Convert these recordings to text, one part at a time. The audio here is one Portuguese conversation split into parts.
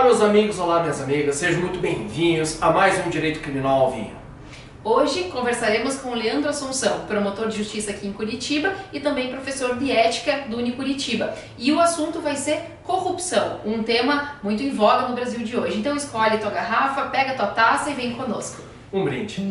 meus amigos, olá minhas amigas, sejam muito bem-vindos a mais um Direito Criminal ao Vivo. Hoje conversaremos com o Leandro Assunção, promotor de justiça aqui em Curitiba e também professor de ética do Unicuritiba. E o assunto vai ser corrupção, um tema muito em voga no Brasil de hoje. Então escolhe tua garrafa, pega tua taça e vem conosco. Um brinde.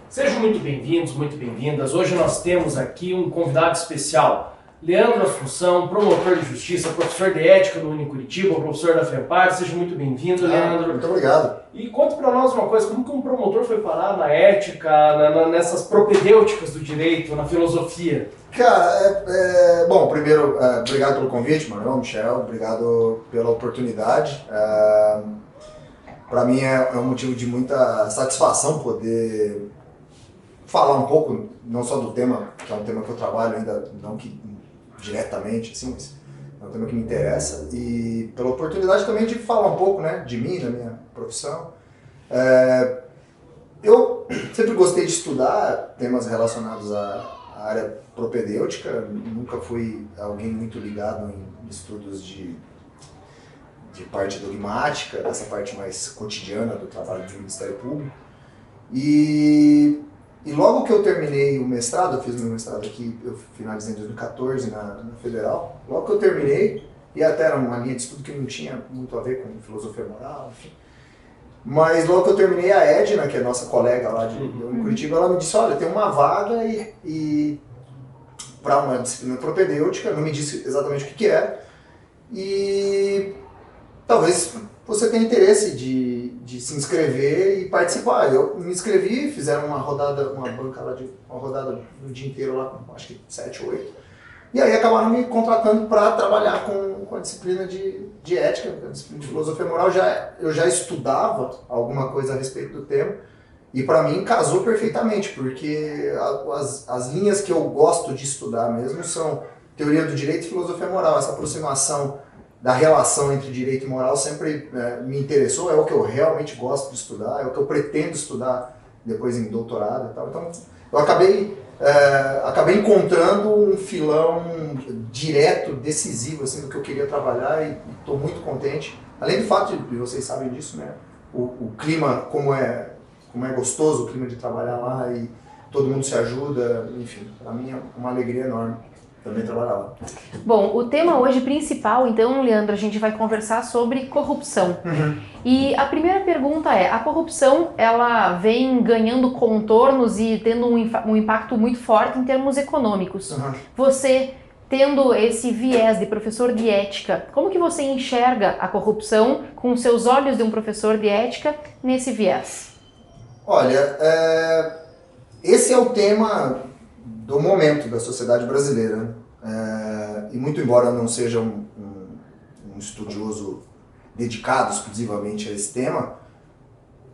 Sejam muito bem-vindos, muito bem-vindas. Hoje nós temos aqui um convidado especial, Leandro Assunção, promotor de justiça, professor de ética do Unicuritiba, professor da FEPAR. Seja muito bem-vindo, Leandro. Muito obrigado. E conta para nós uma coisa, como que um promotor foi parar na ética, nessas propedêuticas do direito, na filosofia? Cara, bom, primeiro, obrigado pelo convite, Manuel, Michel, obrigado pela oportunidade. Para mim é um motivo de muita satisfação poder falar um pouco, não só do tema, que é um tema que eu trabalho ainda, não que diretamente, assim, mas é um tema que me interessa, e pela oportunidade também de falar um pouco, né, de mim, da minha profissão. Eu sempre gostei de estudar temas relacionados à área propedêutica, nunca fui alguém muito ligado em estudos de parte dogmática, dessa parte mais cotidiana do trabalho do Ministério Público. E logo que eu terminei o mestrado, eu fiz meu mestrado aqui, eu finalizei em 2014 na Federal, logo que eu terminei, e até era uma linha de estudo que não tinha muito a ver com filosofia moral, enfim. Mas logo que eu terminei, a Edna, que é nossa colega lá de Curitiba, ela me disse, olha, tem uma vaga e para uma disciplina propedêutica, não me disse exatamente o que era, e talvez você tenha interesse de se inscrever e participar. Eu me inscrevi, fizeram uma rodada, uma rodada no dia inteiro lá, acho que 7 ou 8. E aí acabaram me contratando para trabalhar com a disciplina de ética, a disciplina de filosofia moral. Eu já estudava alguma coisa a respeito do tema e para mim casou perfeitamente, porque as linhas que eu gosto de estudar mesmo são teoria do direito e filosofia moral, essa aproximação da relação entre direito e moral sempre me interessou, é o que eu realmente gosto de estudar, é o que eu pretendo estudar depois em doutorado e tal. Então eu acabei encontrando um filão direto, decisivo assim, do que eu queria trabalhar e estou muito contente. Além do fato de vocês sabem disso, né? O clima, como é gostoso o clima de trabalhar lá e todo mundo se ajuda, enfim, para mim é uma alegria enorme também trabalhar lá. Bom, o tema hoje principal, então, Leandro, a gente vai conversar sobre corrupção. E a primeira pergunta é, a corrupção, ela vem ganhando contornos e tendo um impacto muito forte em termos econômicos. Você, tendo esse viés de professor de ética, como que você enxerga a corrupção com os seus olhos de um professor de ética nesse viés? Olha, esse é o tema do momento da sociedade brasileira, né? E muito embora eu não seja um estudioso dedicado exclusivamente a esse tema,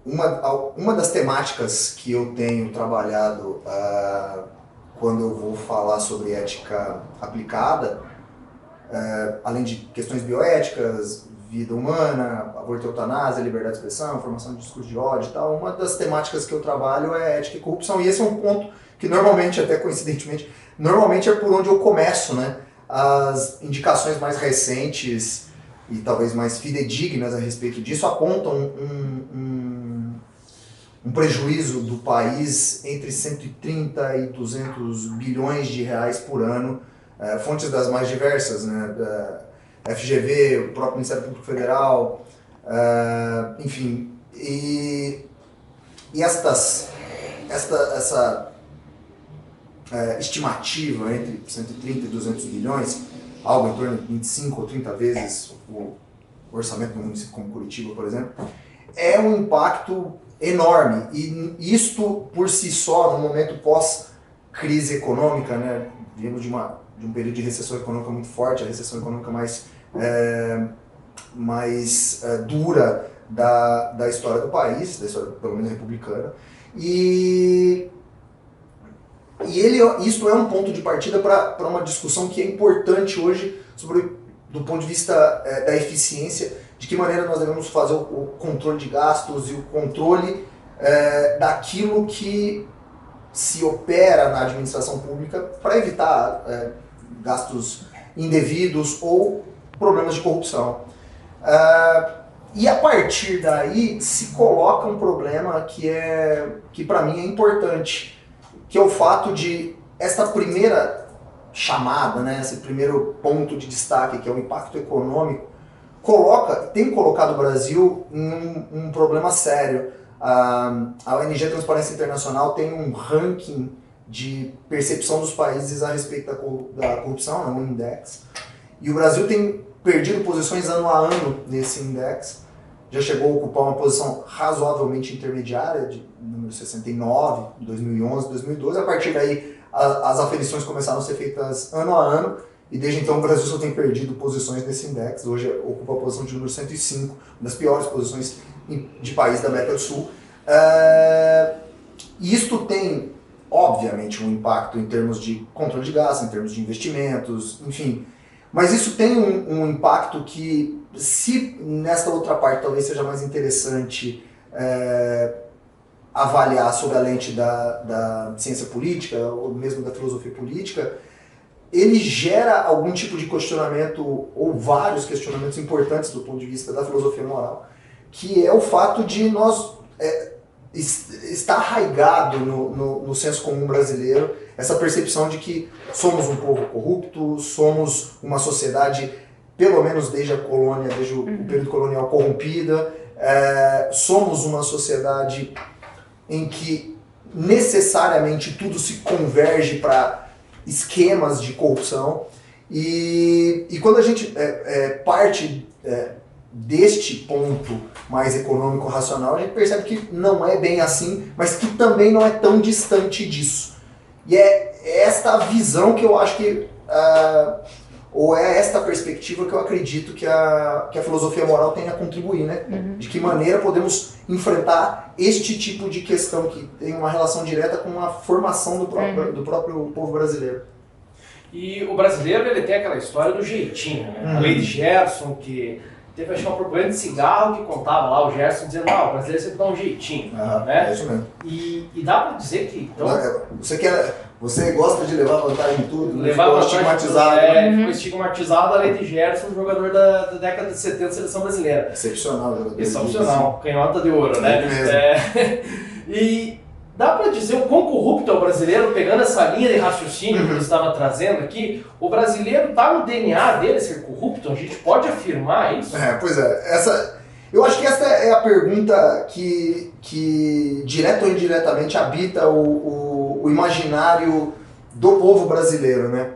uma das temáticas que eu tenho trabalhado quando eu vou falar sobre ética aplicada, além de questões bioéticas, vida humana, aborto e eutanásia, liberdade de expressão, formação de discurso de ódio e tal, uma das temáticas que eu trabalho é ética e corrupção, e esse é um ponto que normalmente, até coincidentemente, é por onde eu começo, né? As indicações mais recentes e talvez mais fidedignas a respeito disso apontam um prejuízo do país entre 130 e 200 bilhões de reais por ano, fontes das mais diversas, né? Da FGV, o próprio Ministério Público Federal, enfim, e essa estimativa entre 130 e 200 bilhões, algo em torno de 25 ou 30 vezes o orçamento de um município como Curitiba, por exemplo, é um impacto enorme. E isto, por si só, no momento pós-crise econômica, né, viemos de um período de recessão econômica muito forte, a recessão econômica mais dura da história do país, da história, pelo menos, republicana. Isto é um ponto de partida para uma discussão que é importante hoje do ponto de vista da eficiência, de que maneira nós devemos fazer o controle de gastos e o controle daquilo que se opera na administração pública para evitar gastos indevidos ou problemas de corrupção. E a partir daí se coloca um problema que para mim é importante, que é o fato de esta primeira chamada, né, esse primeiro ponto de destaque, que é o impacto econômico, tem colocado o Brasil em um problema sério. A ONG Transparência Internacional tem um ranking de percepção dos países a respeito da corrupção, um index, e o Brasil tem perdido posições ano a ano nesse index. Já chegou a ocupar uma posição razoavelmente intermediária, de número 69, 2011, 2012. A partir daí, as aferições começaram a ser feitas ano a ano, e desde então o Brasil só tem perdido posições nesse index. Hoje ocupa a posição de número 105, uma das piores posições de país da América do Sul. E isto tem, obviamente, um impacto em termos de controle de gastos, em termos de investimentos, enfim. Mas isso tem um impacto que, se nesta outra parte talvez seja mais interessante avaliar sob a lente da ciência política, ou mesmo da filosofia política, ele gera algum tipo de questionamento, ou vários questionamentos importantes do ponto de vista da filosofia moral, que é o fato de nós estar arraigado no senso comum brasileiro essa percepção de que somos um povo corrupto, somos uma sociedade, pelo menos desde a colônia, desde o período colonial, corrompida, somos uma sociedade em que necessariamente tudo se converge para esquemas de corrupção, e quando a gente parte deste ponto mais econômico-racional, a gente percebe que não é bem assim, mas que também não é tão distante disso. E é esta visão que eu acho que, ou é esta perspectiva que eu acredito que a filosofia moral tem a contribuir, né? De que maneira podemos enfrentar este tipo de questão que tem uma relação direta com a formação do próprio povo brasileiro. E o brasileiro, ele tem aquela história do jeitinho, né? A lei de Gerson, que teve, acho que, uma propaganda de cigarro que contava lá o Gerson dizendo, o brasileiro sempre dá um jeitinho, né? É isso mesmo. E dá pra dizer que, então... Você gosta de levar vantagem em tudo, levar ficou vantagem estigmatizado. Ficou estigmatizado a lei de Gerson, jogador da década de 70 da seleção brasileira. Excepcional jogador. Excepcional, canhota de ouro, né? E dá pra dizer o quão corrupto é o brasileiro, pegando essa linha de raciocínio que você estava trazendo aqui, o brasileiro tá no DNA dele ser corrupto? A gente pode afirmar isso? Pois é. Eu acho que essa é a pergunta que direto ou indiretamente habita o imaginário do povo brasileiro, né?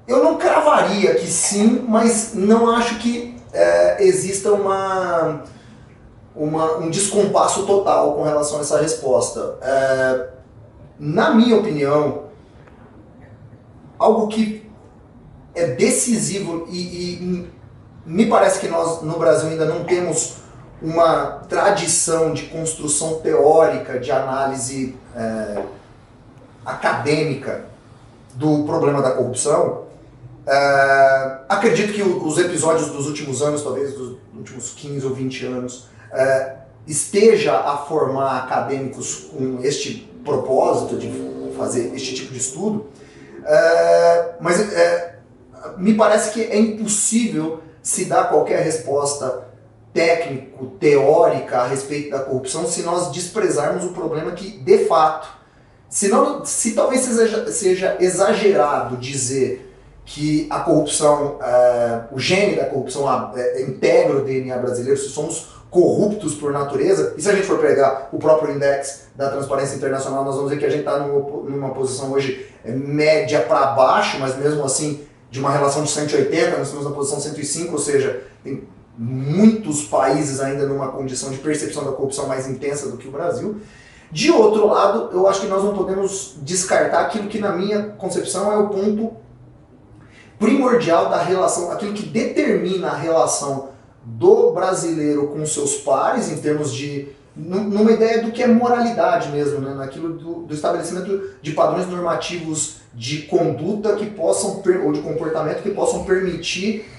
Eu não cravaria que sim, mas não acho que exista um descompasso total com relação a essa resposta. Na minha opinião, algo que é decisivo e me parece que nós no Brasil ainda não temos uma tradição de construção teórica, de análise acadêmica do problema da corrupção. Acredito que os episódios dos últimos anos, talvez dos últimos 15 ou 20 anos, esteja a formar acadêmicos com este propósito de fazer este tipo de estudo, mas me parece que é impossível se dar qualquer resposta técnico-teórica a respeito da corrupção se nós desprezarmos o problema que, de fato, se talvez seja exagerado dizer que a corrupção, o gene da corrupção integra o DNA brasileiro, se somos corruptos por natureza, e se a gente for pegar o próprio index da Transparência Internacional, nós vamos ver que a gente está numa posição hoje média para baixo, mas mesmo assim de uma relação de 180, nós estamos na posição 105, ou seja, tem muitos países ainda numa condição de percepção da corrupção mais intensa do que o Brasil. De outro lado, eu acho que nós não podemos descartar aquilo que na minha concepção é o ponto primordial da relação, aquilo que determina a relação do brasileiro com seus pares, em termos de, numa ideia do que é moralidade mesmo, né? Naquilo do estabelecimento de padrões normativos de conduta que possam, ou de comportamento que possam permitir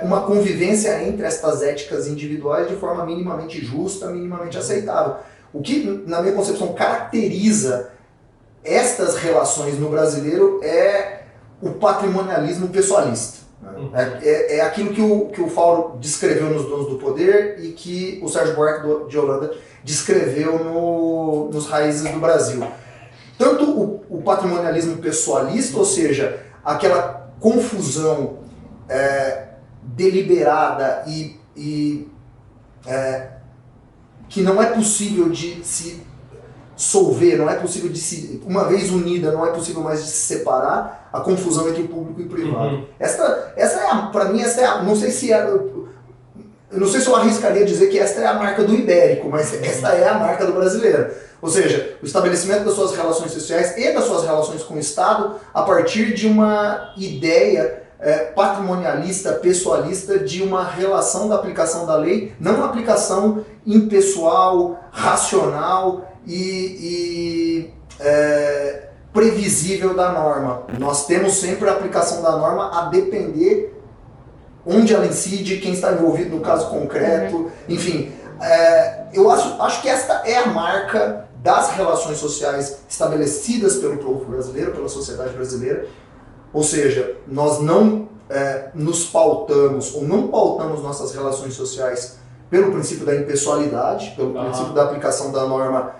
uma convivência entre estas éticas individuais de forma minimamente justa, minimamente aceitável. O que, na minha concepção, caracteriza estas relações no brasileiro é o patrimonialismo pessoalista. É aquilo que o Faulo descreveu nos Donos do Poder e que o Sérgio Buarque de Holanda descreveu nos Raízes do Brasil. Tanto o patrimonialismo pessoalista, ou seja, aquela confusão deliberada e que não é possível de se solver, não é possível de se, uma vez unida, não é possível mais de se separar, a confusão entre o público e o privado. Essa é para mim, não sei se eu não sei se eu arriscaria dizer que esta é a marca do ibérico, mas esta é a marca do brasileiro. Ou seja, o estabelecimento das suas relações sociais e das suas relações com o Estado a partir de uma ideia patrimonialista, pessoalista, de uma relação da aplicação da lei, não uma aplicação impessoal, racional e previsível da norma. Nós temos sempre a aplicação da norma a depender onde ela incide, quem está envolvido no caso concreto, enfim. Eu acho que esta é a marca das relações sociais estabelecidas pelo povo brasileiro, pela sociedade brasileira. Ou seja, nós não nos pautamos ou não pautamos nossas relações sociais pelo princípio da impessoalidade, pelo princípio da aplicação da norma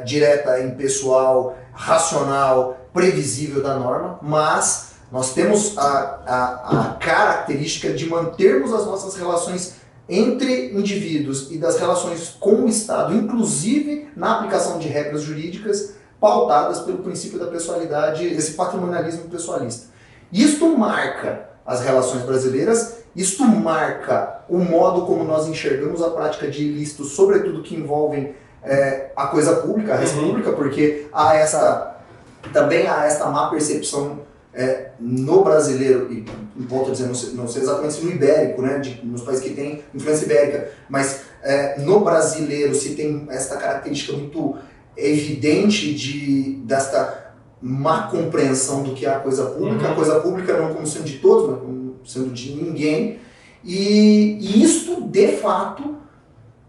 direta, impessoal, racional, previsível da norma, mas nós temos a característica de mantermos as nossas relações entre indivíduos e das relações com o Estado, inclusive na aplicação de regras jurídicas pautadas pelo princípio da pessoalidade, esse patrimonialismo pessoalista. Isto marca as relações brasileiras, isto marca o modo como nós enxergamos a prática de ilícitos, sobretudo que envolvem a coisa pública, a res pública, porque também há esta má percepção no brasileiro, e volto a dizer, não sei exatamente se no ibérico, né, nos países que têm influência ibérica, mas no brasileiro se tem esta característica muito evidente desta má compreensão do que é a coisa pública, a coisa pública não como sendo de todos, mas como sendo de ninguém, e isto de fato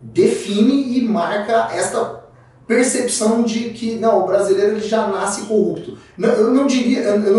define e marca esta percepção de que não, o brasileiro ele já nasce corrupto. Eu não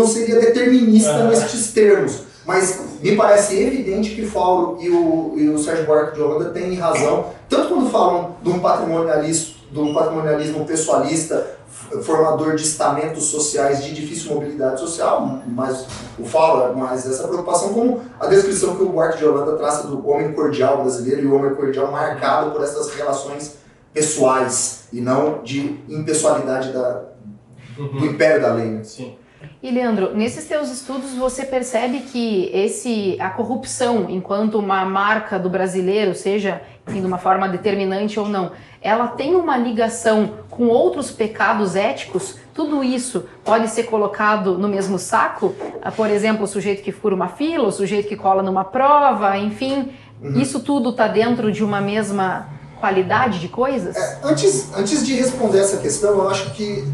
seria determinista nestes termos, mas me parece evidente que Faulo e o Sérgio Buarque de Holanda têm razão, tanto quando falam de um patrimonialismo pessoalista, formador de estamentos sociais de difícil mobilidade social, mas o Faulo é mais essa preocupação, como a descrição que o Buarque de Holanda traça do homem cordial brasileiro e o homem cordial marcado por essas relações pessoais e não de impessoalidade do império da lei. Né? Sim. E Leandro, nesses teus estudos você percebe que a corrupção, enquanto uma marca do brasileiro, seja de uma forma determinante ou não, ela tem uma ligação com outros pecados éticos? Tudo isso pode ser colocado no mesmo saco? Por exemplo, o sujeito que fura uma fila, o sujeito que cola numa prova, enfim, isso tudo está dentro de uma mesma qualidade de coisas? Antes de responder essa questão, eu acho que,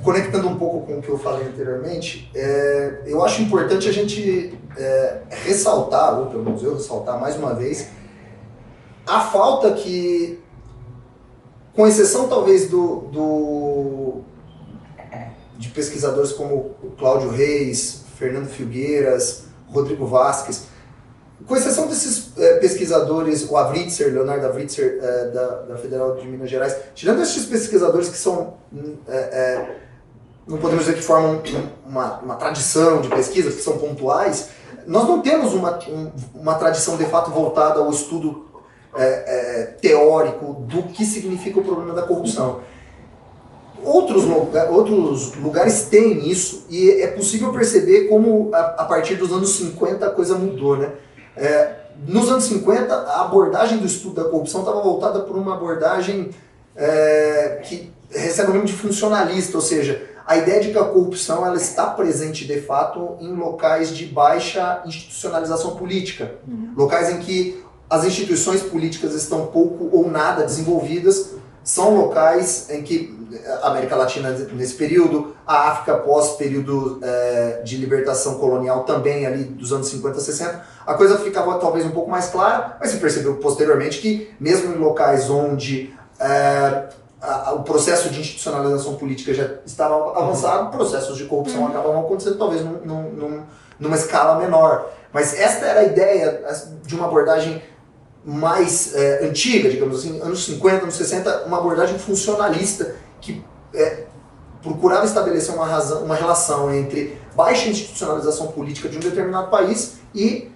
conectando um pouco com o que eu falei anteriormente, eu acho importante a gente ressaltar, ou pelo menos eu ressaltar mais uma vez, a falta que, com exceção talvez de pesquisadores como o Cláudio Reis, Fernando Filgueiras, Rodrigo Vasquez, com exceção desses pesquisadores, o Avritzer, Leonardo Avritzer, da Federal de Minas Gerais, tirando esses pesquisadores que são, não podemos dizer que formam uma tradição de pesquisa, que são pontuais, nós não temos uma tradição de fato voltada ao estudo teórico do que significa o problema da corrupção. Outros lugares têm isso, e é possível perceber como a partir dos anos 50 a coisa mudou, né? Nos anos 50, a abordagem do estudo da corrupção estava voltada por uma abordagem que recebe o nome de funcionalista, ou seja, a ideia de que a corrupção ela está presente de fato em locais de baixa institucionalização política, locais em que as instituições políticas estão pouco ou nada desenvolvidas, são locais em que a América Latina nesse período, a África pós-período de libertação colonial também ali dos anos 50, 60, a coisa ficava talvez um pouco mais clara, mas se percebeu posteriormente que mesmo em locais onde o processo de institucionalização política já estava avançado, processos de corrupção acabavam acontecendo, talvez numa escala menor. Mas esta era a ideia de uma abordagem mais antiga, digamos assim, anos 50, anos 60, uma abordagem funcionalista que procurava estabelecer uma relação entre baixa institucionalização política de um determinado país e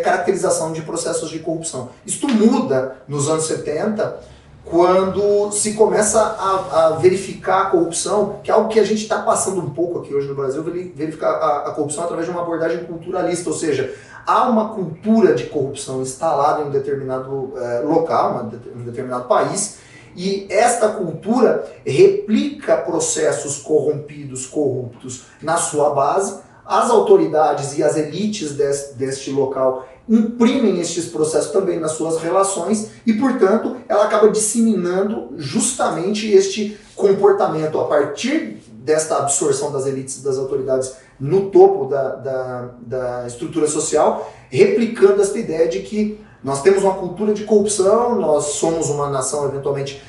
caracterização de processos de corrupção. Isto muda nos anos 70, quando se começa a verificar a corrupção, que é algo que a gente está passando um pouco aqui hoje no Brasil, verificar a corrupção através de uma abordagem culturalista, ou seja, há uma cultura de corrupção instalada em um determinado local, em um determinado país, e esta cultura replica processos corrompidos, corruptos na sua base. As autoridades e as elites deste local imprimem estes processos também nas suas relações e, portanto, ela acaba disseminando justamente este comportamento a partir desta absorção das elites e das autoridades no topo da estrutura social, replicando esta ideia de que nós temos uma cultura de corrupção, nós somos uma nação eventualmente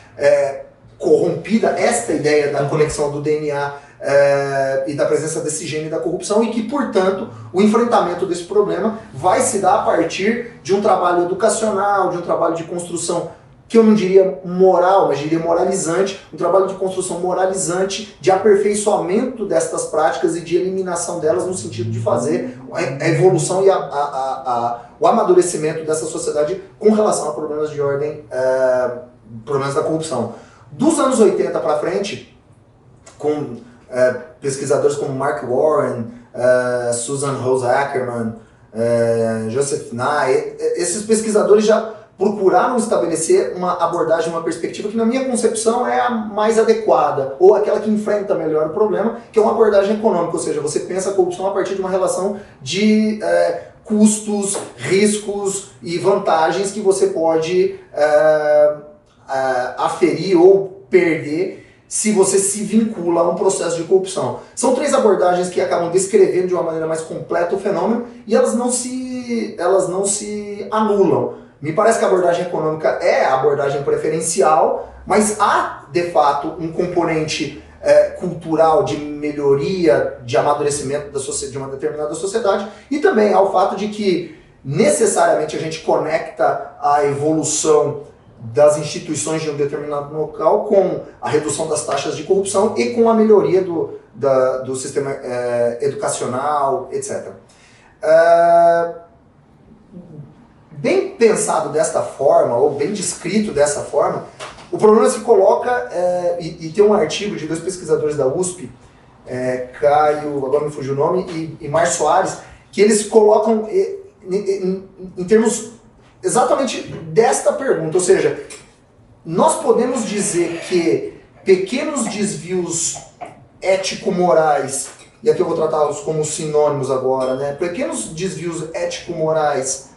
corrompida, esta ideia da conexão do DNA e da presença desse gene da corrupção, e que, portanto, o enfrentamento desse problema vai se dar a partir de um trabalho educacional, de um trabalho de construção, que eu não diria moral, mas diria moralizante, um trabalho de construção moralizante, de aperfeiçoamento destas práticas e de eliminação delas, no sentido de fazer a evolução e o amadurecimento dessa sociedade com relação a problemas de ordem, problemas da corrupção. Dos anos 80 para frente, com pesquisadores como Mark Warren, Susan Rose Ackerman, Joseph Nye, esses pesquisadores já procuraram estabelecer uma abordagem, uma perspectiva que, na minha concepção, é a mais adequada, ou aquela que enfrenta melhor o problema, que é uma abordagem econômica, ou seja, você pensa a corrupção a partir de uma relação de custos, riscos e vantagens que você pode aferir ou perder se você se vincula a um processo de corrupção. São três abordagens que acabam descrevendo de uma maneira mais completa o fenômeno e elas não se anulam. Me parece que a abordagem econômica é a abordagem preferencial, mas há, de fato, um componente cultural de melhoria, de amadurecimento de uma determinada sociedade, e também há o fato de que necessariamente a gente conecta a evolução das instituições de um determinado local com a redução das taxas de corrupção e com a melhoria do sistema educacional, etc. Bem pensado desta forma, ou bem descrito dessa forma, o problema se coloca, e tem um artigo de dois pesquisadores da USP, Caio, agora me fugiu o nome, e Mar Soares, que eles colocam em termos exatamente desta pergunta, ou seja, nós podemos dizer que pequenos desvios ético-morais, e aqui eu vou tratá-los como sinônimos agora, né? Pequenos desvios ético-morais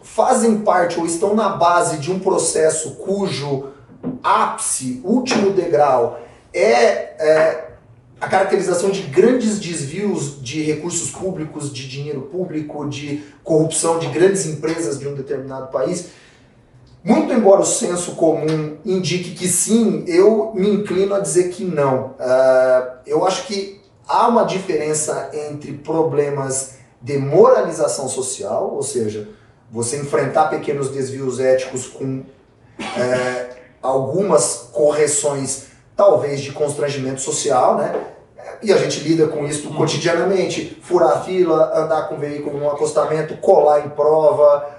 fazem parte ou estão na base de um processo cujo ápice, último degrau, é a caracterização de grandes desvios de recursos públicos, de dinheiro público, de corrupção de grandes empresas de um determinado país. Muito embora o senso comum indique que sim, eu me inclino a dizer que não. Eu acho que há uma diferença entre problemas de moralização social, ou seja, você enfrentar pequenos desvios éticos com algumas correções, talvez de constrangimento social, né? E a gente lida com isso cotidianamente, furar a fila, andar com o veículo no acostamento, colar em prova,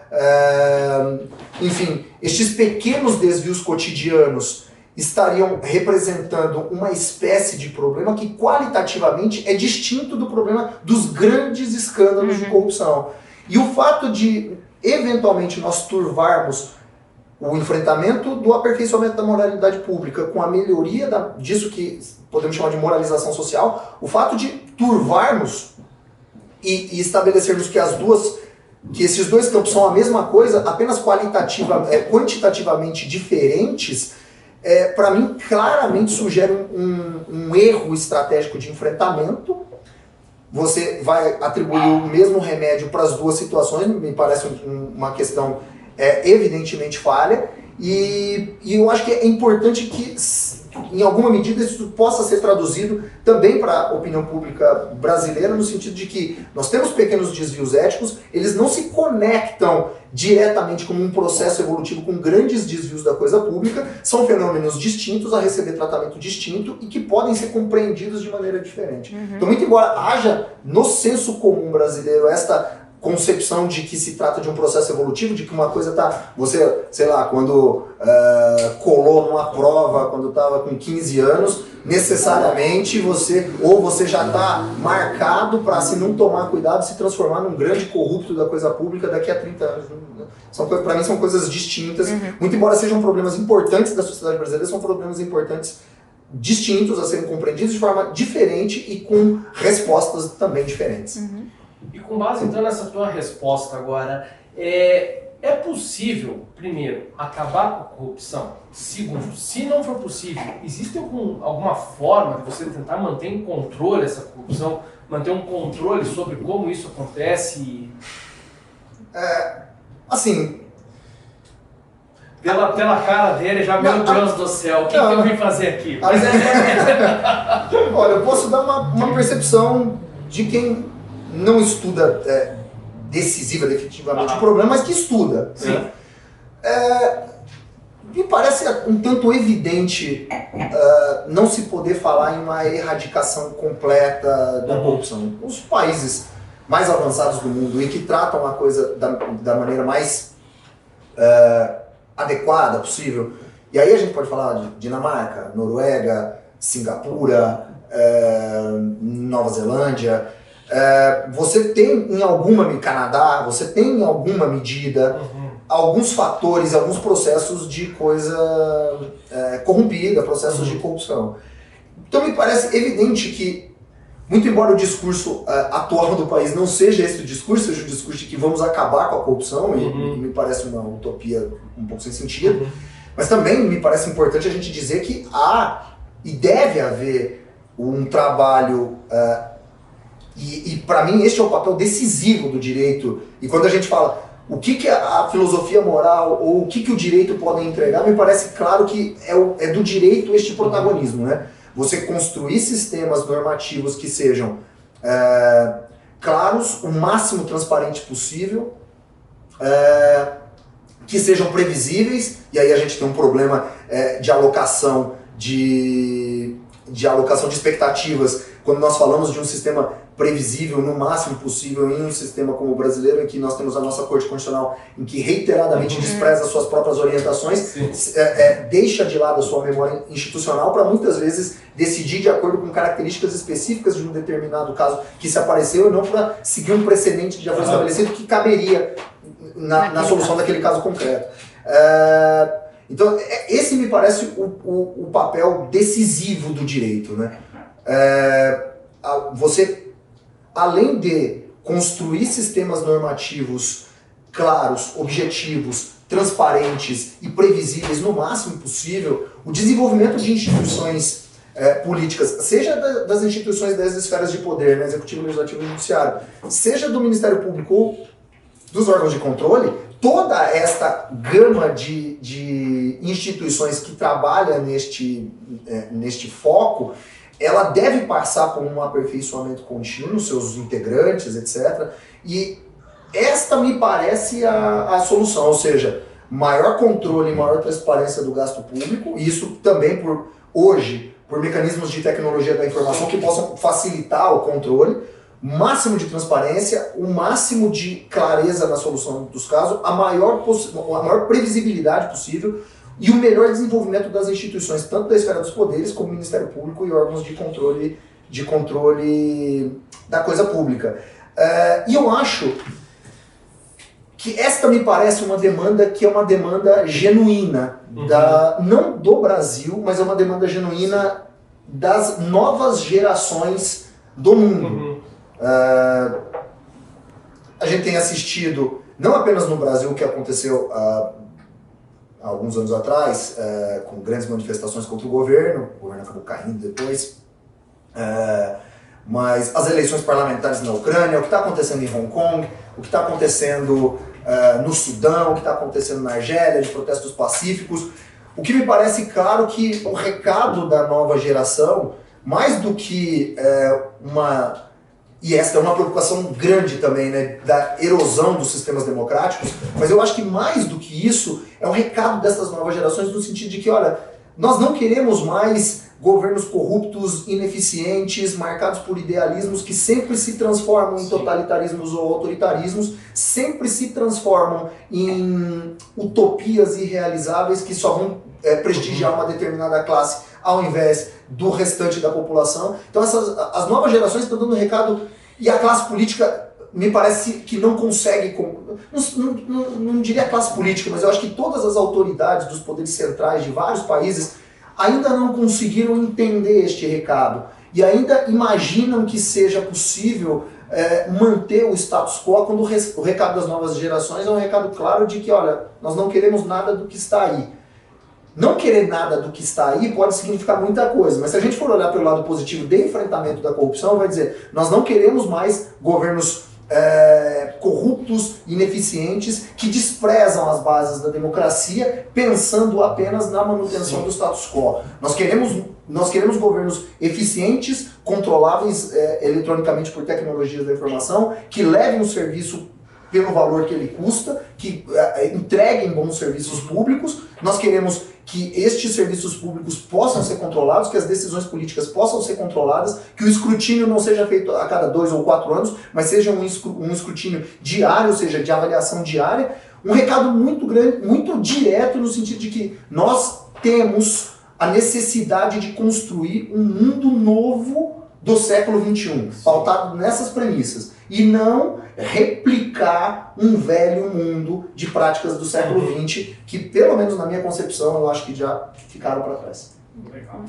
enfim, estes pequenos desvios cotidianos estariam representando uma espécie de problema que qualitativamente é distinto do problema dos grandes escândalos de corrupção. E o fato de, eventualmente, nós turvarmos o enfrentamento do aperfeiçoamento da moralidade pública com a melhoria disso que podemos chamar de moralização social, o fato de turvarmos e estabelecermos que esses dois campos são a mesma coisa, apenas quantitativamente diferentes, para mim claramente sugere um erro estratégico de enfrentamento. Você vai atribuir o mesmo remédio para as duas situações, me parece uma questão evidentemente falha, E eu acho que é importante que, em alguma medida, isso possa ser traduzido também para a opinião pública brasileira, no sentido de que nós temos pequenos desvios éticos, eles não se conectam diretamente como um processo evolutivo com grandes desvios da coisa pública, são fenômenos distintos a receber tratamento distinto e que podem ser compreendidos de maneira diferente. Então, muito embora haja no senso comum brasileiro esta concepção de que se trata de um processo evolutivo, de que uma coisa tá... Você, sei lá, quando colou numa prova, quando estava com 15 anos, necessariamente você já está marcado para, se não tomar cuidado, se transformar num grande corrupto da coisa pública daqui a 30 anos. Para mim são coisas distintas, muito embora sejam problemas importantes da sociedade brasileira, são problemas importantes distintos a serem compreendidos de forma diferente e com respostas também diferentes. E com base então nessa tua resposta agora, é possível, primeiro, acabar com a corrupção? Segundo, se não for possível, existe alguma forma de você tentar manter em controle essa corrupção, manter um controle sobre como isso acontece? Assim... Pela cara dele, já, meu Deus do céu, o que eu vim fazer aqui? Olha, eu posso dar uma percepção de quem não estuda definitivamente o problema, mas que estuda. Sim. Me parece um tanto evidente não se poder falar em uma erradicação completa da corrupção. Os países mais avançados do mundo e que tratam a coisa da maneira mais adequada possível, e aí a gente pode falar de Dinamarca, Noruega, Singapura, Nova Zelândia. Você tem Canadá, você tem em alguma medida alguns fatores, alguns processos de coisa corrompida, processos de corrupção. Então me parece evidente que, muito embora o discurso atual do país não seja esse o discurso, seja o discurso de que vamos acabar com a corrupção, e me parece uma utopia um pouco sem sentido, mas também me parece importante a gente dizer que há e deve haver um trabalho... E para mim este é o papel decisivo do direito. E quando a gente fala o que a filosofia moral ou o que o direito pode entregar, me parece claro que é do direito este protagonismo, né? Você construir sistemas normativos que sejam claros, o máximo transparente possível, que sejam previsíveis, e aí a gente tem um problema de alocação de expectativas quando nós falamos de um sistema previsível no máximo possível em um sistema como o brasileiro, em que nós temos a nossa Corte Constitucional, em que reiteradamente despreza suas próprias orientações, deixa de lado a sua memória institucional para muitas vezes decidir de acordo com características específicas de um determinado caso que se apareceu, e não para seguir um precedente que já foi estabelecido que caberia na solução daquele caso concreto. Então esse me parece o papel decisivo do direito, né? Você, além de construir sistemas normativos claros, objetivos, transparentes e previsíveis no máximo possível, o desenvolvimento de instituições políticas, seja das instituições das esferas de poder, né, executivo, legislativo e judiciário, seja do Ministério Público ou dos órgãos de controle, toda esta gama de instituições que trabalha neste foco, ela deve passar por um aperfeiçoamento contínuo, seus integrantes, etc. E esta me parece a solução, ou seja, maior controle e maior transparência do gasto público, e isso também por mecanismos de tecnologia da informação que possam facilitar o controle, máximo de transparência, o máximo de clareza na solução dos casos, a maior previsibilidade possível, e o melhor desenvolvimento das instituições, tanto da esfera dos poderes, como Ministério Público e órgãos de controle da coisa pública. E eu acho que esta me parece uma demanda que é uma demanda genuína, não do Brasil, mas é uma demanda genuína das novas gerações do mundo. A gente tem assistido, não apenas no Brasil, o que aconteceu há alguns anos atrás, com grandes manifestações contra o governo acabou caindo depois, mas as eleições parlamentares na Ucrânia, o que está acontecendo em Hong Kong, o que está acontecendo no Sudão, o que está acontecendo na Argélia, de protestos pacíficos. O que me parece claro que o recado da nova geração, mais do que e essa é uma preocupação grande também, né, da erosão dos sistemas democráticos, mas eu acho que mais do que isso é um recado dessas novas gerações no sentido de que, olha, nós não queremos mais governos corruptos, ineficientes, marcados por idealismos que sempre se transformam em totalitarismos ou autoritarismos, sempre se transformam em utopias irrealizáveis que só vão prestigiar uma determinada classe ao invés do restante da população. Então as novas gerações estão dando um recado, e a classe política me parece que não consegue, não diria a classe política, mas eu acho que todas as autoridades dos poderes centrais de vários países ainda não conseguiram entender este recado e ainda imaginam que seja possível manter o status quo, quando o recado das novas gerações é um recado claro de que, olha, nós não queremos nada do que está aí. Não querer nada do que está aí pode significar muita coisa, mas se a gente for olhar pelo lado positivo de enfrentamento da corrupção, vai dizer, nós não queremos mais governos corruptos, ineficientes, que desprezam as bases da democracia, pensando apenas na manutenção do status quo. Nós queremos governos eficientes, controláveis eletronicamente por tecnologias da informação, que levem o serviço pelo valor que ele custa, que entreguem bons serviços públicos. Nós queremos que estes serviços públicos possam ser controlados, que as decisões políticas possam ser controladas, que o escrutínio não seja feito a cada 2 ou 4 anos, mas seja um escrutínio diário, ou seja, de avaliação diária. Um recado muito grande, muito direto, no sentido de que nós temos a necessidade de construir um mundo novo do século XXI, pautado nessas premissas, e não replicar um velho mundo de práticas do século XX, que, pelo menos na minha concepção, eu acho que já ficaram para trás. Legal.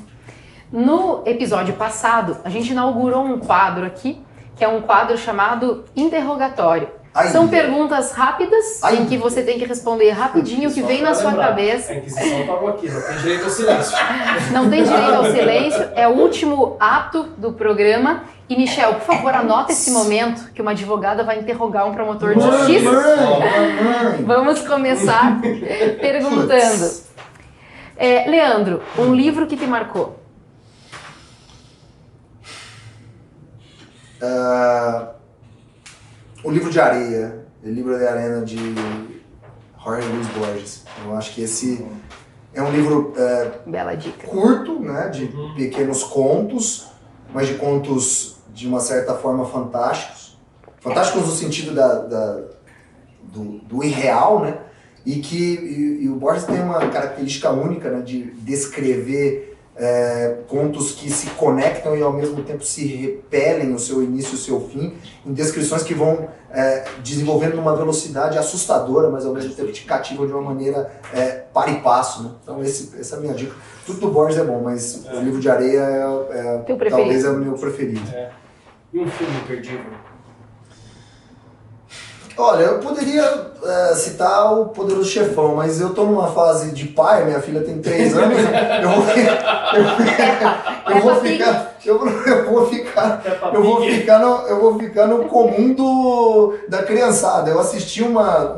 No episódio passado, a gente inaugurou um quadro aqui, que é um quadro chamado Interrogatório. São perguntas rápidas, em que você tem que responder rapidinho o que vem na sua cabeça. A Inquisição estava aqui, não tem direito ao silêncio. Não tem direito ao silêncio, é o último ato do programa. E, Michel, por favor, anota esse momento que uma advogada vai interrogar um promotor de justiça. Vamos começar perguntando. Leandro, um livro que te marcou? O Livro de Areia, O Livro de Arena, de Jorge Luis Borges. Eu acho que esse é um livro Bela dica. curto, né, de pequenos contos, mas de contos de uma certa forma fantásticos. Fantásticos no sentido do irreal, né? E o Borges tem uma característica única, né, de descrever contos que se conectam e ao mesmo tempo se repelem o seu início e o seu fim, em descrições que vão desenvolvendo numa velocidade assustadora, mas ao mesmo tempo te cativam de uma maneira para e passo, né? Então essa é a minha dica. Tudo do Borges é bom, mas O Livro de Areia talvez é o meu preferido. E um filme imperdível? Olha, eu poderia citar O Poderoso Chefão, mas eu tô numa fase de pai, minha filha tem 3 anos, eu vou ficar no comum da criançada. Eu assisti uma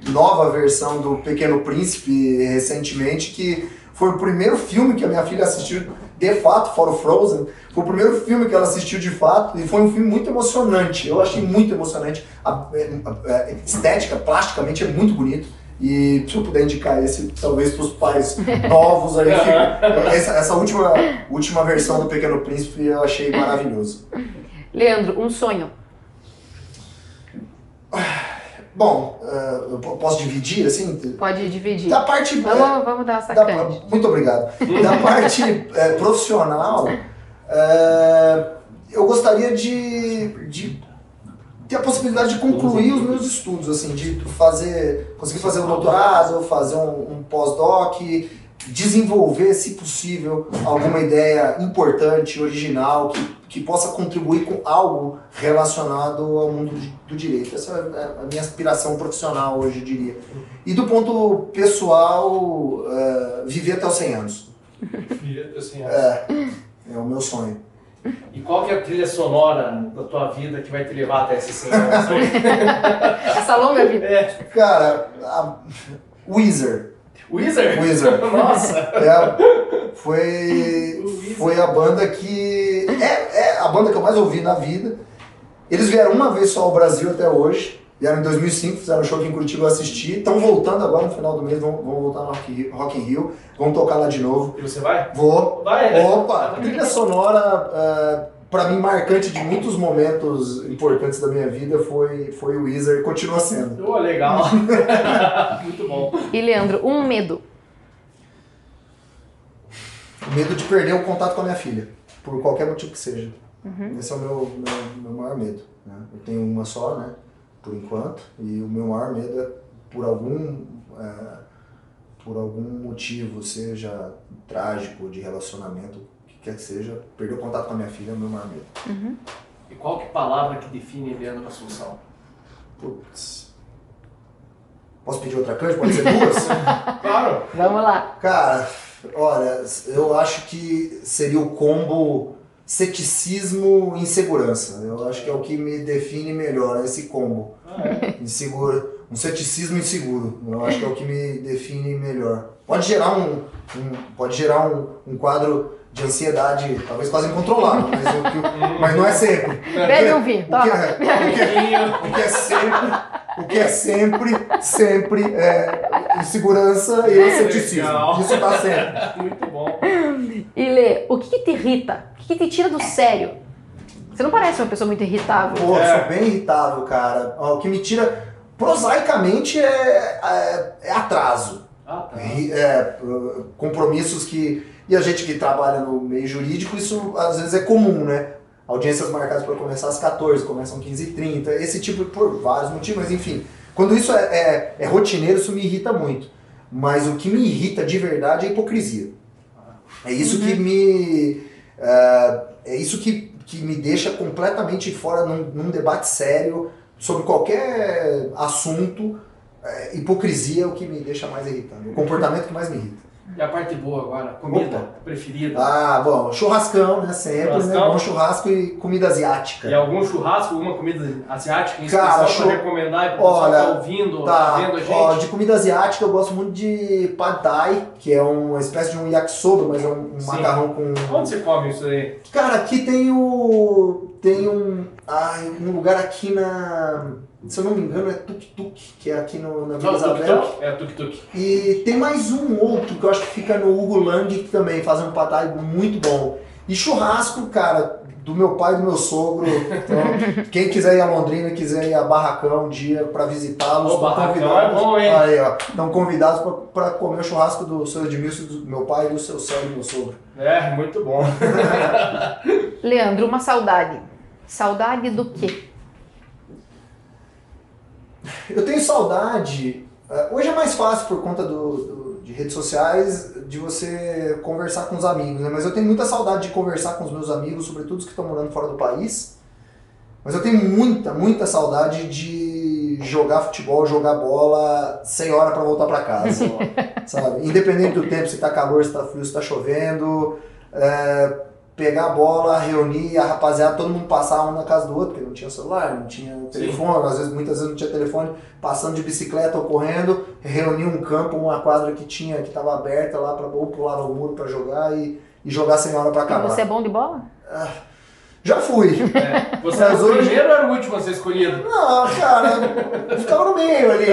nova versão do Pequeno Príncipe recentemente, que foi o primeiro filme que a minha filha assistiu de fato, fora o Frozen. Foi o primeiro filme que ela assistiu de fato e foi um filme muito emocionante. Eu achei muito emocionante. A estética, plasticamente, é muito bonito. E se eu puder indicar esse, talvez para os pais novos, aí, essa última versão do Pequeno Príncipe eu achei maravilhoso. Leandro, um sonho? Bom, eu posso dividir, assim? Pode dividir. Da parte... Vamos dar essa cândia. Muito obrigado. Da parte profissional, eu gostaria de ter a possibilidade de concluir os meus estudos, assim, de conseguir fazer um doutorado, fazer um pós-doc, desenvolver, se possível, alguma ideia importante, original, que possa contribuir com algo relacionado ao mundo do direito. Essa é a minha aspiração profissional hoje, eu diria. E do ponto pessoal, viver até os 100 anos. Viver até os 100 anos. É o meu sonho. E qual que é a trilha sonora da tua vida que vai te levar até esses 100 anos? Essa longa vida. Cara, Weezer. Weezer? Weezer. Nossa! Foi a banda que... É a banda que eu mais ouvi na vida. Eles vieram uma vez só ao Brasil até hoje. Vieram em 2005, fizeram um show aqui em Curitiba, eu assisti. Estão voltando agora no final do mês, vão voltar no Rock in Rio. Vão tocar lá de novo. E você vai? Vou. Vai, né? Opa! A trilha sonora, pra mim, marcante de muitos momentos importantes da minha vida foi o Weezer e continua sendo. Oh, legal. Muito bom. E Leandro, um medo. Medo de perder o contato com a minha filha, por qualquer motivo que seja. Esse é o meu maior medo. Né? Eu tenho uma só, né? Por enquanto, e o meu maior medo é por algum motivo, seja trágico, de relacionamento, o que quer que seja, perder o contato com a minha filha é o meu maior medo. E qual que palavra que define Leandro Assunção? Putz. Posso pedir outra coisa? Pode ser duas? Claro! Vamos lá. Cara, olha, eu acho que seria o combo ceticismo e insegurança. Eu acho que é o que me define melhor, esse combo. Inseguro, um ceticismo inseguro. Eu acho que é o que me define melhor. Pode gerar um quadro de ansiedade, talvez quase incontrolável, mas não é sempre. Bebe um vinho, toma. O que é sempre insegurança e ceticismo. Legal. Isso tá sempre. Muito bom. E Lê, o que te irrita? O que te tira do sério? Você não parece uma pessoa muito irritável. Pô, eu sou bem irritável, cara. O que me tira, prosaicamente, é atraso. Ah, tá. Compromissos que... E a gente que trabalha no meio jurídico, isso às vezes é comum, né? Audiências marcadas para começar às 14, começam às 15h30, esse tipo, por vários motivos, mas enfim. Quando isso é rotineiro, isso me irrita muito. Mas o que me irrita de verdade é a hipocrisia. É isso que me... É isso que me deixa completamente fora num debate sério sobre qualquer assunto. Hipocrisia é o que me deixa mais irritado. O comportamento que mais me irrita. E a parte boa agora, comida preferida? Ah, bom, churrascão, né? Sempre, Churrascão. né? Bom churrasco e comida asiática. E algum churrasco, alguma comida asiática em Cara, especial para recomendar e para o pessoal que tá ouvindo, tá vendo a gente? De comida asiática eu gosto muito de Pad Thai, que é uma espécie de um yakisoba, mas é um macarrão com... Onde você come isso aí? Cara, aqui tem um lugar aqui se eu não me engano é Tuk Tuk, que é aqui na Vila Isabel. É Tuk Tuk. E tem mais um outro que eu acho que fica no Hugo Lang, que também faz um Pad Thai muito bom. E churrasco, cara, do meu pai e do meu sogro. Então, quem quiser ir a Londrina, quiser ir a Barracão um dia pra visitá-los, O Barracão é bom, hein? Aí, ó, estão convidados pra comer o churrasco do seu Edmilson, do meu pai e do seu Célio, meu sogro. É, muito bom. Leandro, uma saudade. Saudade do quê? Eu tenho saudade. Hoje é mais fácil por conta de redes sociais de você conversar com os amigos, né? Mas eu tenho muita saudade de conversar com os meus amigos, sobretudo os que estão morando fora do país. Mas eu tenho muita saudade de jogar futebol, jogar bola sem hora para voltar para casa. Sabe? Independente do tempo, se tá calor, se tá frio, se tá chovendo. Pegar a bola, reunir a rapaziada, todo mundo passar um na casa do outro, porque não tinha celular, não tinha telefone, muitas vezes não tinha telefone, passando de bicicleta ou correndo, reunir um campo, uma quadra que estava aberta lá, ou pular no muro para jogar e jogar sem hora para acabar. Você é bom de bola? Já fui. Você era o primeiro ou era o último a ser escolhido? Não, cara, eu ficava no meio ali.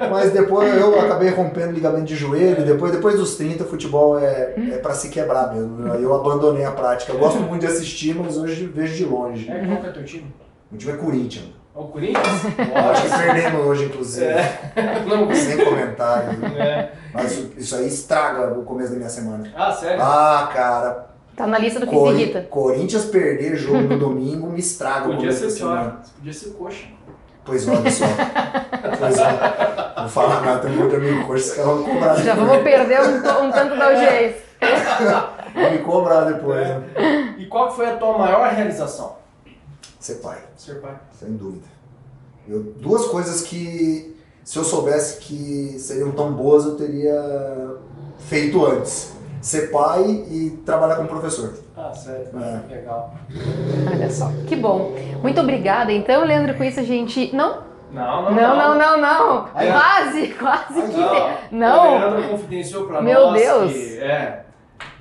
Mas depois eu acabei rompendo ligamento de joelho. Depois dos 30, futebol é pra se quebrar mesmo. Aí eu abandonei a prática. Eu gosto muito de assistir, mas hoje vejo de longe. Qual que é o teu time? O time é Corinthians. O Corinthians? Acho que perdemos hoje, inclusive. Não. Sem comentários. Mas isso aí estraga o começo da minha semana. Ah, sério? Ah, cara. Tá na lista do que se irrita. Corinthians perder jogo no domingo me estraga o começo da semana. Podia ser coxa. Pois olha só. Não fala nada, tem muito amigo coxa, os caras vão cobrar. Já vamos perder um tanto da audiência. Vão me cobrar depois. Né? E qual foi a tua maior realização? Ser pai. Ser pai. Sem dúvida. Duas coisas que, se eu soubesse que seriam tão boas, eu teria feito antes. ser pai e trabalhar como professor. Ah, sério? Legal. Olha só, que bom. Muito obrigada. Então, Leandro, com isso a gente... Não? Não. Aí, Quase que... O Não. Leandro confidenciou pra Meu nós Deus.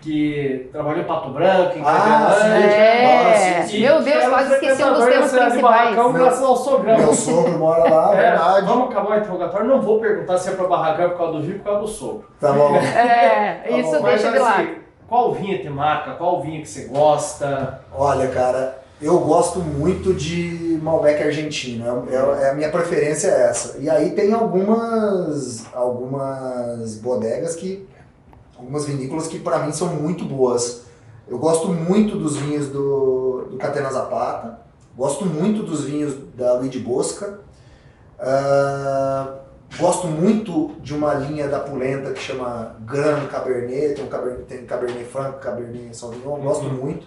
que trabalhou em Pato Branco, em sim. Meu Deus, quase esqueci um dos temas principais. Barracão, graças ao sogrão. Meu sogro mora lá, verdade. Vamos acabar o interrogatório. Não vou perguntar se é pra barracão por causa do vinho, por causa do sogro. Tá bom. Isso bom. deixa de lado. Qual vinho te marca? Qual vinho que você gosta? Olha, cara, eu gosto muito de Malbec argentino. A minha preferência é essa. E aí tem algumas bodegas algumas vinícolas que para mim são muito boas. Eu gosto muito dos vinhos do Catena Zapata, gosto muito dos vinhos da Luiz de Bosca, gosto muito de uma linha da Polenta que chama Grano Cabernet, tem Cabernet Franc, Cabernet Sauvignon, gosto muito.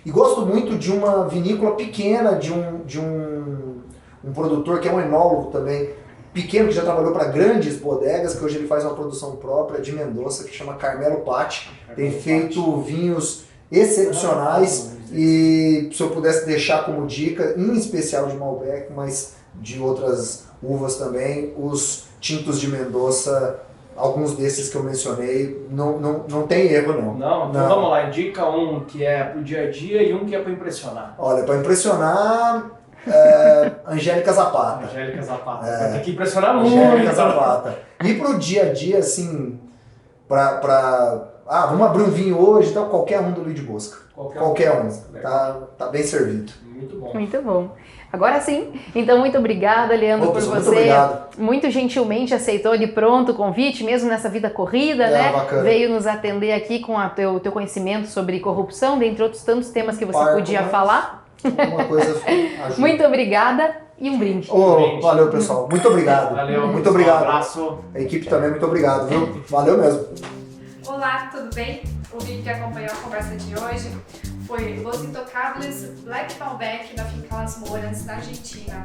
E gosto muito de uma vinícola pequena, de um produtor que é um enólogo também, pequeno, que já trabalhou para grandes bodegas, que hoje ele faz uma produção própria de Mendoza, que chama Carmelo Patti. Tem feito vinhos excepcionais e se eu pudesse deixar como dica, em especial de Malbec, mas de outras uvas também, os tintos de Mendoza, alguns desses que eu mencionei, não tem erro não. Não? Então vamos lá, indica um que é pro dia a dia e um que é para impressionar. Olha, para impressionar... Angélica Zapata. Angélica Zapata. Vai ter que impressionar muito. Angélica Zapata. E pro dia a dia, assim, vamos abrir um vinho hoje, então qualquer um do Luiz de Bosca. Qualquer um. Tá bem servido. Muito bom. Muito bom. Agora sim. Então, muito obrigada, Leandro, por muito você. Obrigado. Muito gentilmente aceitou de pronto o convite, mesmo nessa vida corrida, né? Bacana. Veio nos atender aqui com o teu conhecimento sobre corrupção, dentre outros tantos temas que você podia falar. Uma coisa ajuda. Muito obrigada e um brinde. Valeu, pessoal. Muito obrigado. Valeu. Muito obrigado. Um abraço. A equipe também, muito obrigado, viu? Valeu mesmo. Olá, tudo bem? O vídeo que acompanhou a conversa de hoje foi Los Intocables Black Malbec da finca Las Moras, na Argentina.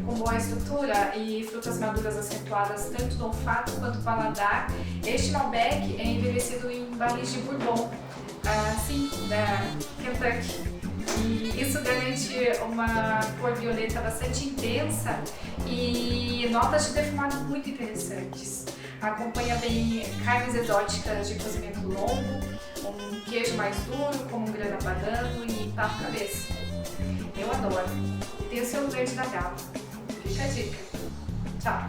Com boa estrutura e frutas maduras acentuadas tanto no olfato quanto no paladar, este Malbec é envelhecido em barris de Bourbon, sim, da Kentucky. E isso garante uma cor violeta bastante intensa e notas de defumado muito interessantes. Acompanha bem carnes exóticas de cozimento longo, um queijo mais duro, como um grana padano e papo cabeça. Eu adoro. E tem o selo verde da Gala. Fica a dica. Tchau!